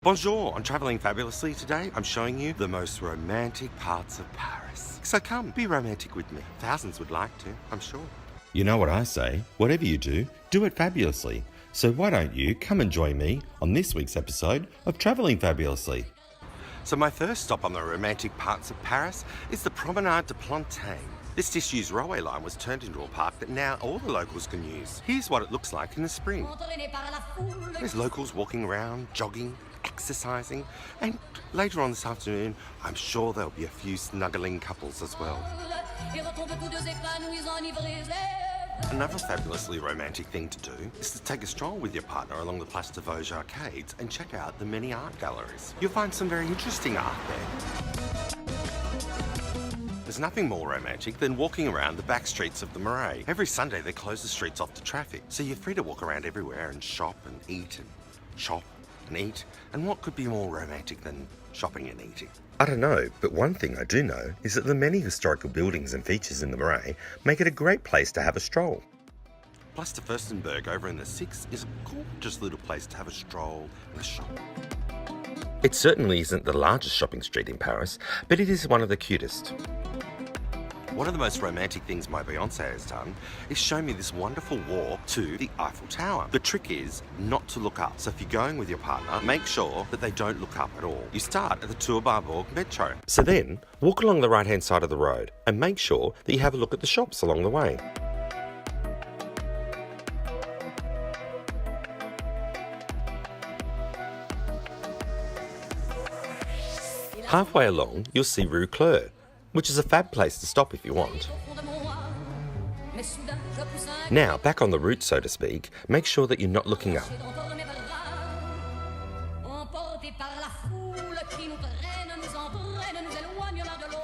Bonjour, I'm travelling fabulously today. I'm showing you the most romantic parts of Paris. So come, be romantic with me. Thousands would like to, I'm sure. You know what I say, whatever you do it fabulously. So why don't you come and join me on this week's episode of Travelling Fabulously. So my first stop on the romantic parts of Paris is the Promenade de Plantée. This disused railway line was turned into a park that now all the locals can use. Here's what it looks like in the spring. There's locals walking around, jogging, exercising, and later on this afternoon, I'm sure there'll be a few snuggling couples as well. Another fabulously romantic thing to do is to take a stroll with your partner along the Place de Vosges arcades and check out the many art galleries. You'll find some very interesting art there. There's nothing more romantic than walking around the back streets of the Marais. Every Sunday they close the streets off to traffic, so you're free to walk around everywhere and shop and eat and shop and eat. And what could be more romantic than shopping and eating? I don't know, but one thing I do know is that the many historical buildings and features in the Marais make it a great place to have a stroll. Place de Furstenberg over in the 6 is a gorgeous little place to have a stroll and a shop. It certainly isn't the largest shopping street in Paris, but it is one of the cutest. One of the most romantic things my Beyonce has done is show me this wonderful walk to the Eiffel Tower. The trick is not to look up. So if you're going with your partner, make sure that they don't look up at all. You start at the Tour Barbour Metro. So then, walk along the right-hand side of the road and make sure that you have a look at the shops along the way. Halfway along, you'll see Rue Coulée, which is a fab place to stop if you want. Now, back on the route, so to speak, make sure that you're not looking up.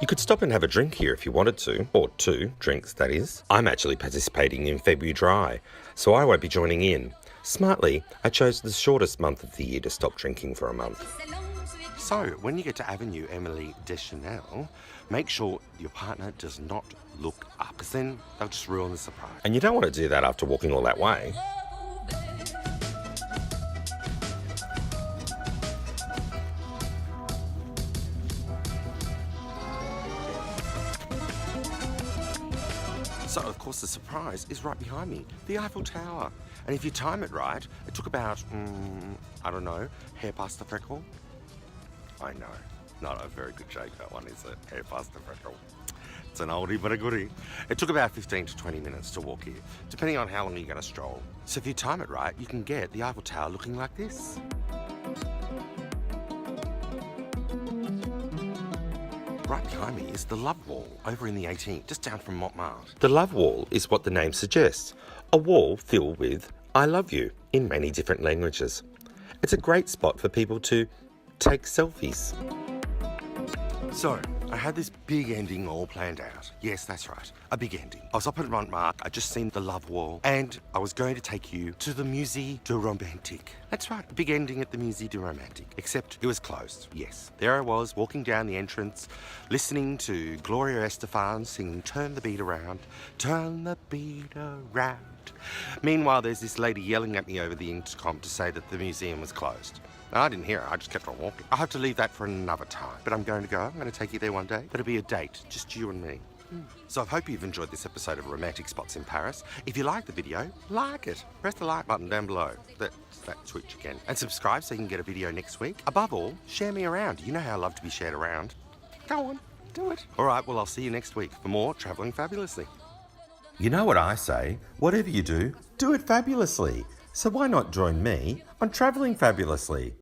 You could stop and have a drink here if you wanted to, or 2 drinks, that is. I'm actually participating in February Dry, so I won't be joining in. Smartly, I chose the shortest month of the year to stop drinking for a month. So, when you get to Avenue Emily Deschanel, make sure your partner does not look up, because then they'll just ruin the surprise. And you don't want to do that after walking all that way. So, of course, the surprise is right behind me, the Eiffel Tower. And if you time it right, it took about, I don't know, hair past the freckle. I know, not a very good joke that one, is it? Hair past the freckle. It's an oldie but a goodie. It took about 15 to 20 minutes to walk here, depending on how long you're going to stroll. So if you time it right, you can get the Eiffel Tower looking like this. Right behind me is the Love Wall, over in the 18th, just down from Montmartre. The Love Wall is what the name suggests, a wall filled with I love you in many different languages. It's a great spot for people to take selfies. So, I had this big ending all planned out. Yes, that's right, a big ending. I was up at Montmartre, I'd just seen the Love Wall, and I was going to take you to the Musée du Romantique. That's right, a big ending at the Musée du Romantique, except it was closed. Yes, there I was, walking down the entrance, listening to Gloria Estefan singing Turn the Beat Around, turn the beat around. Meanwhile, there's this lady yelling at me over the intercom to say that the museum was closed. I didn't hear her, I just kept on walking. I have to leave that for another time, but I'm going to go. I'm going to take you there one day. That'll be a date, just you and me. So I hope you've enjoyed this episode of Romantic Spots in Paris. If you like the video, like it. Press the like button down below. That's that switch again. And subscribe so you can get a video next week. Above all, share me around. You know how I love to be shared around. Go on, do it. All right, well, I'll see you next week for more Travelling Fabulously. You know what I say, whatever you do it fabulously. So why not join me on Travelling Fabulously?